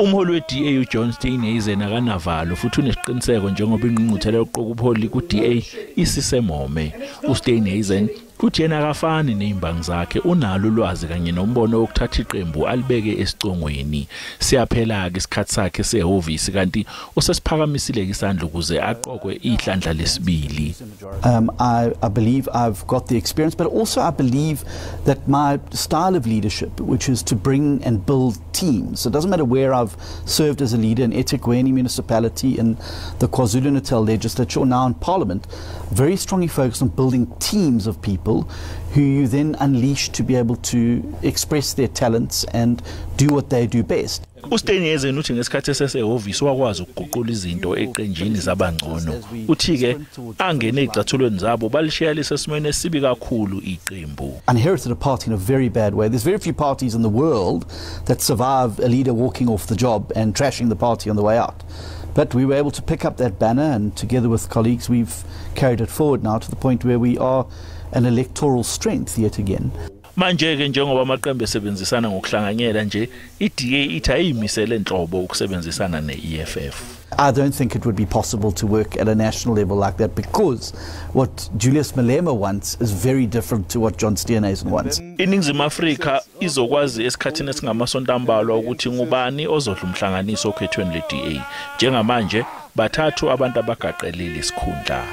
Umholi we-DA uJohn Steenhuissen akanavalo futhi unesiqiniseko njengoba ingqungquthela yokuqoka ubuholi ku-DA isisemome. uSteenhuissen uthi yena akafani nezimbangi zakhe, unalo ulwazi kanye nombono wokuthatha iqembu alibeke esicongweni. Siyaphela ke isikhathi sakhe sehhovisi kanti usesiphakamisile isandla ukuze aqokwe ihlandla lesibili. I believe I've got the experience, but also I believe that my style of leadership, which is to bring and build teams. So it doesn't matter where I've served as a leader in eThekwini municipality, in the KwaZulu-Natal legislature, or now in Parliament, very strongly focused on building teams of people who you then unleash to be able to express their talents and do what they do best. uSteenhuissen uthi ngesikhathi sesehhovisi wakwazi ukuguqula izinto eqenjini zabangcono. Uthi ke angene ezicathulweni zabo balishiya lesesimene esibi kakhulu iqembu. Inherited a party in a very bad way. There's very few parties in the world that survive a leader walking off the job and trashing the party on the way out. But we were able to pick up that banner, and together with colleagues we've carried it forward now to the point where we are an electoral strength yet again. Manje ke njengoba amaqembu esebenzisana ngokuhlanganyela nje, iDA ithi ayimisele enhlobo ukusebenzisana neEFF. I don't think it would be possible to work at a national level like that, because what Julius Malema wants is very different to what John Steenhuissen wants. Iningizimu Afrika izokwazi esikhathini esingamasonto ambalwa ukuthi ngubani ozodla umhlanganiso okhethweni leDA. Njengamanje bathathu abantu abagaqelile isikhundla.